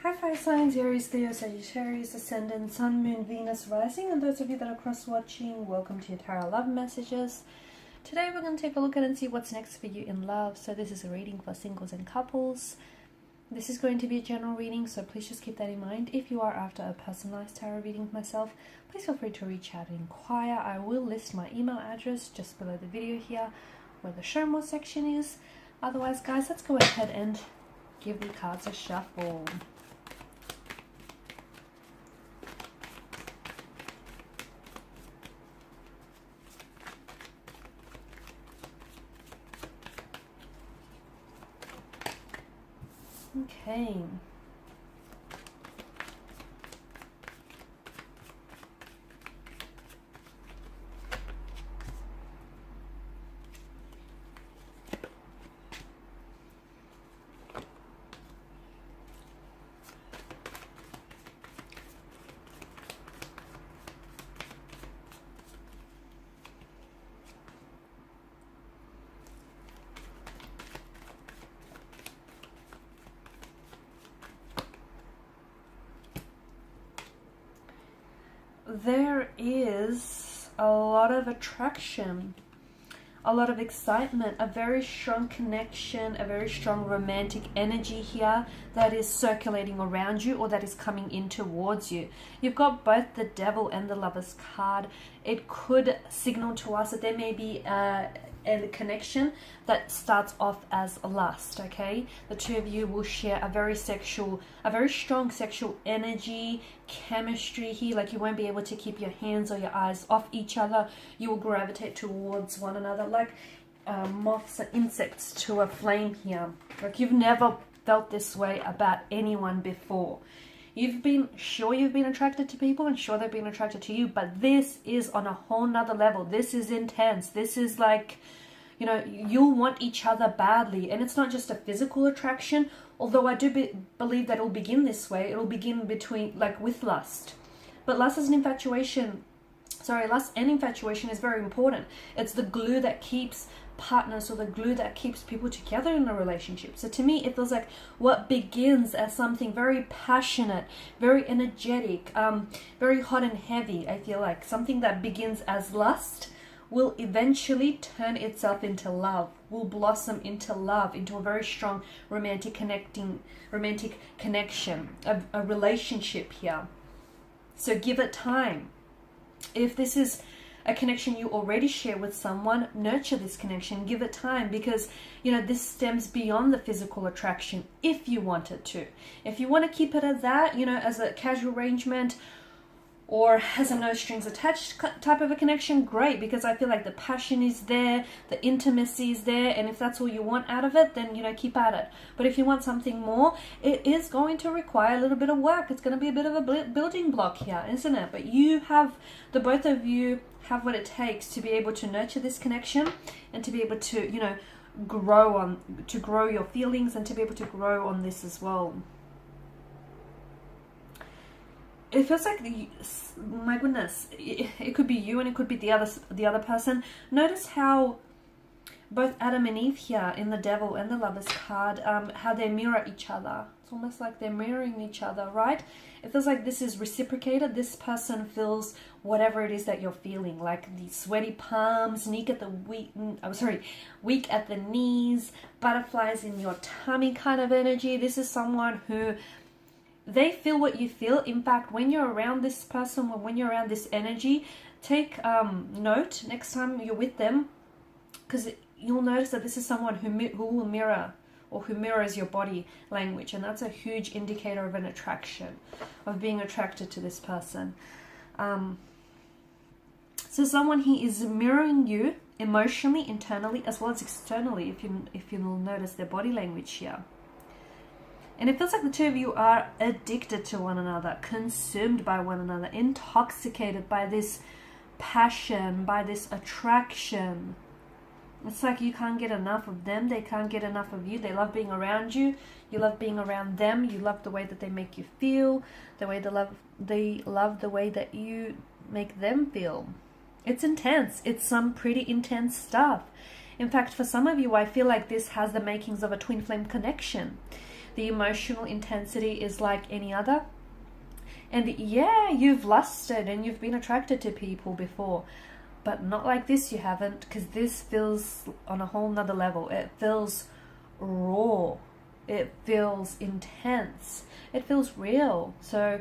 Hi fire signs, Aries, Leo, Sagittarius, Ascendant, Sun, Moon, Venus, Rising, and those of you that are cross-watching, welcome to your Tarot Love Messages. Today we're going to take a look at and see what's next for you in love. So this is a reading for singles and couples. This is going to be a general reading, so please just keep that in mind. If you are after a personalized tarot reading with myself, please feel free to reach out and inquire. I will list my email address just below the video here, where the show more section is. Otherwise, guys, let's go ahead and give the cards a shuffle. Okay. There is a lot of attraction, a lot of excitement, a very strong connection, a very strong romantic energy here that is circulating around you or that is coming in towards you. You've got both the Devil and the Lover's card. It could signal to us that there may be a connection that starts off as lust, okay? The two of you will share a very strong sexual energy, chemistry here. Like, you won't be able to keep your hands or your eyes off each other. You will gravitate towards one another like moths and insects to a flame here. Like, you've never felt this way about anyone before. You've been attracted to people and sure they've been attracted to you, but this is on a whole nother level. This is intense. This is like, you know, you'll want each other badly. And it's not just a physical attraction, although I do believe that it'll begin this way. It'll begin with lust. But lust and infatuation is very important. It's the glue that keeps partners, or the glue that keeps people together in a relationship. So to me, it feels like what begins as something very passionate, very energetic, very hot and heavy, I feel like something that begins as lust will eventually turn itself into love, will blossom into love, into a very strong romantic connection, a relationship here. So give it time. If this is a connection you already share with someone, nurture this connection, give it time, because, you know, this stems beyond the physical attraction if you want it to. If you want to keep it as that, you know, as a casual arrangement or as a no strings attached type of a connection, great, because I feel like the passion is there, the intimacy is there, and if that's all you want out of it, then, you know, keep at it. But if you want something more, it is going to require a little bit of work. It's going to be a bit of a building block here, isn't it? But the both of you have what it takes to be able to nurture this connection and to be able to, you know, grow your feelings and to be able to grow on this as well. It feels like, my goodness, it could be you and it could be the other person. Notice how both Adam and Eve here in the Devil and the Lover's card, how they mirror each other. It's almost like they're mirroring each other, right? It feels like this is reciprocated. This person feels whatever it is that you're feeling, like the sweaty palms, weak at the knees, butterflies in your tummy kind of energy. This is someone who, they feel what you feel. In fact, when you're around this person, when you're around this energy, take note next time you're with them, because you'll notice that this is someone who will mirror, or who mirrors your body language, and that's a huge indicator of an attraction, of being attracted to this person. So someone he is mirroring you emotionally, internally, as well as externally, if you'll notice their body language here. And it feels like the two of you are addicted to one another, consumed by one another, intoxicated by this passion, by this attraction. It's like you can't get enough of them, they can't get enough of you. They love being around you, you love being around them, you love the way that they make you feel, they love the way that you make them feel. It's intense. It's some pretty intense stuff. In fact, for some of you, I feel like this has the makings of a twin flame connection. the emotional intensity is like any other. And yeah, you've lusted and you've been attracted to people before, but not like this, you haven't, because this feels on a whole nother level. It feels raw. It feels intense. It feels real. So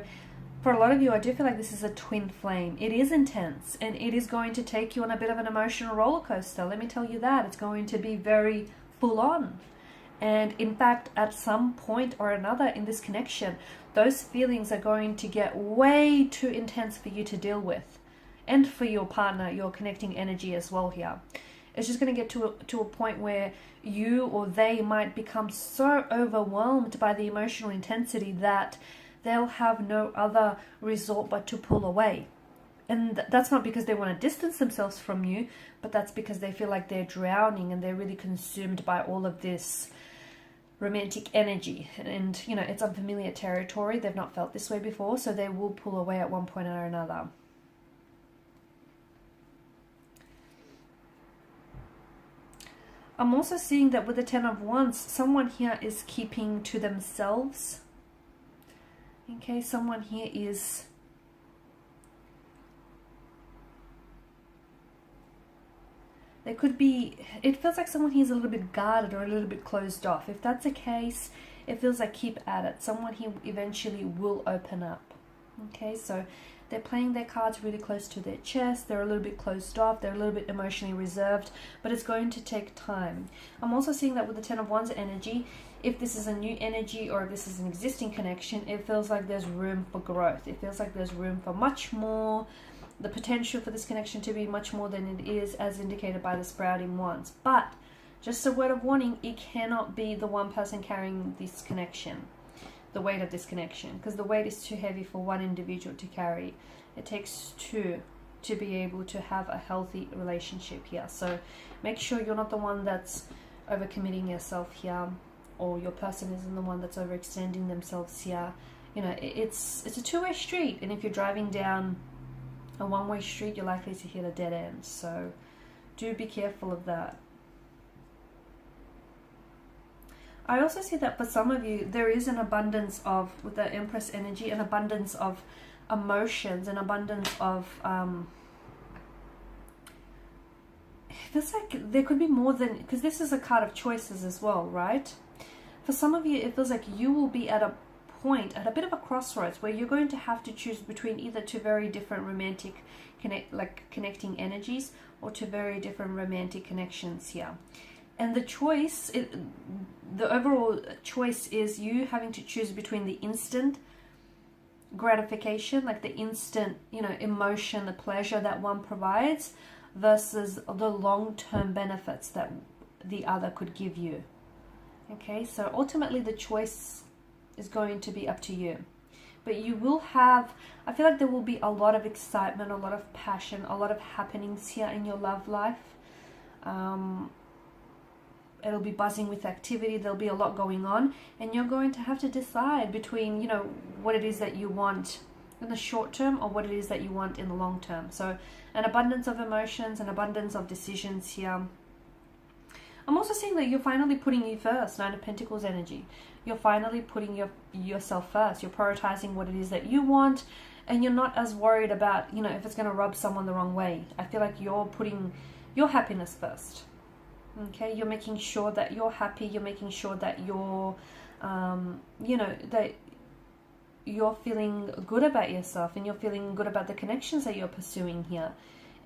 for a lot of you, I do feel like this is a twin flame. It is intense, and it is going to take you on a bit of an emotional roller coaster. Let me tell you that. It's going to be very full on. And in fact, at some point or another in this connection, those feelings are going to get way too intense for you to deal with. And for your partner, your connecting energy as well here. It's just going to get to a point where you or they might become so overwhelmed by the emotional intensity that they'll have no other resort but to pull away. And that's not because they want to distance themselves from you, but that's because they feel like they're drowning and they're really consumed by all of this romantic energy. And, you know, it's unfamiliar territory. They've not felt this way before, so they will pull away at one point or another. I'm also seeing that with the Ten of Wands, someone here is keeping to themselves. Okay, someone here is there could be, it feels like someone here is a little bit guarded or a little bit closed off. If that's the case, it feels like keep at it. Someone here eventually will open up. Okay, so they're playing their cards really close to their chest. They're a little bit closed off. They're a little bit emotionally reserved, but it's going to take time. I'm also seeing that with the Ten of Wands energy, if this is a new energy or if this is an existing connection, it feels like there's room for growth. It feels like there's room for much more, the potential for this connection to be much more than it is, as indicated by the sprouting wands. But just a word of warning, it cannot be the one person carrying this connection, the weight of this connection, because the weight is too heavy for one individual to carry. It takes two to be able to have a healthy relationship here. So make sure you're not the one that's overcommitting yourself here, or your person isn't the one that's overextending themselves here. You know, it's a two-way street, and if you're driving down a one-way street, you're likely to hit a dead end. So do be careful of that. I also see that for some of you, there is an abundance of, with the Empress energy, an abundance of emotions, an abundance of, it feels like there could be more than, because this is a card of choices as well, right? For some of you, it feels like you will be at a point, at a bit of a crossroads, where you're going to have to choose between either two very different romantic connecting energies, or two very different romantic connections here. And the choice, the overall choice is you having to choose between the instant gratification, like the instant, you know, emotion, the pleasure that one provides, versus the long-term benefits that the other could give you. Okay, so ultimately the choice is going to be up to you. But you will have, I feel like there will be a lot of excitement, a lot of passion, a lot of happenings here in your love life. It'll be buzzing with activity. There'll be a lot going on, and you're going to have to decide between, you know, what it is that you want in the short term or what it is that you want in the long term. So an abundance of emotions, an abundance of decisions here. I'm also seeing that you're finally putting you first. Nine of Pentacles energy. You're finally putting yourself first. You're prioritizing what it is that you want, and you're not as worried about, you know, if it's going to rub someone the wrong way. I feel like you're putting your happiness first. Okay, you're making sure that you're happy. You're making sure that you're, you know, that you're feeling good about yourself, and you're feeling good about the connections that you're pursuing here.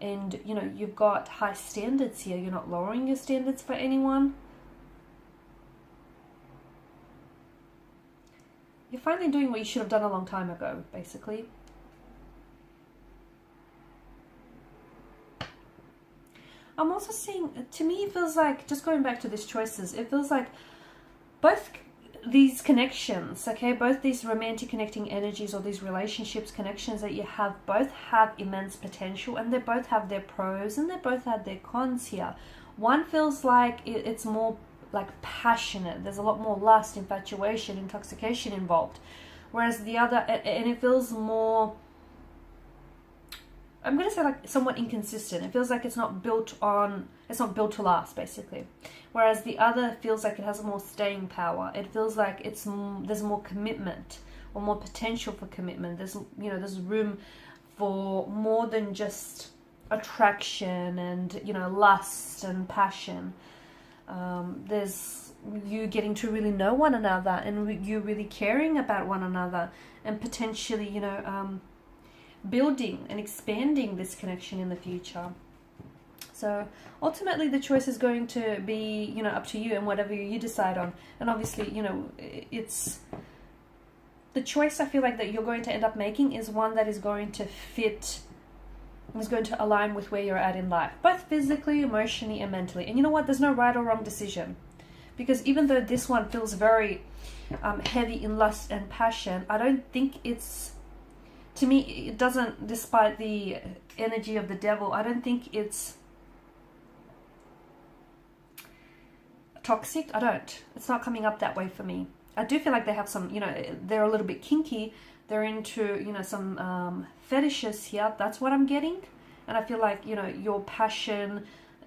And, you know, you've got high standards here. You're not lowering your standards for anyone. You're finally doing what you should have done a long time ago, basically. I'm also seeing, to me, it feels like, just going back to these choices, it feels like both these connections, okay, both these romantic connecting energies or these relationships, connections that you have, both have immense potential, and they both have their pros and they both have their cons here. One feels like it's more like passionate. There's a lot more lust, infatuation, intoxication involved. Whereas the other, and it feels more I'm going to say like somewhat inconsistent. It feels like it's not built to last, basically. Whereas the other feels like it has more staying power. It feels like there's more commitment, or more potential for commitment. There's room for more than just attraction and, lust and passion. There's you getting to really know one another, and you really caring about one another, and potentially, building and expanding this connection in the future. So ultimately the choice is going to be, up to you and whatever you decide on. And obviously, it's the choice I feel like that you're going to end up making is one that is going to fit, is going to align with where you're at in life, both physically, emotionally, and mentally. And you know what? There's no right or wrong decision, because even though this one feels very heavy in lust and passion, I don't think it's, to me, it doesn't, despite the energy of the devil, I don't think it's toxic. It's not coming up that way for me. I do feel like they have some, they're a little bit kinky. They're into, some fetishes here. That's what I'm getting. And I feel like, your passion,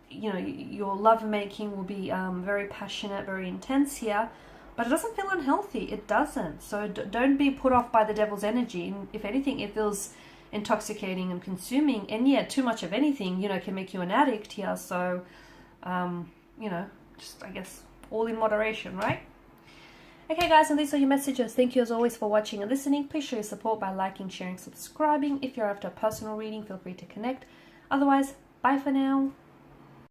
your lovemaking will be very passionate, very intense here. But it doesn't feel unhealthy. It doesn't. So don't be put off by the devil's energy. And if anything, it feels intoxicating and consuming. And yeah, too much of anything, can make you an addict here. So, just, I guess, all in moderation, right? Okay, guys, and these are your messages. Thank you as always for watching and listening. Please show your support by liking, sharing, subscribing. If you're after a personal reading, feel free to connect. Otherwise, bye for now.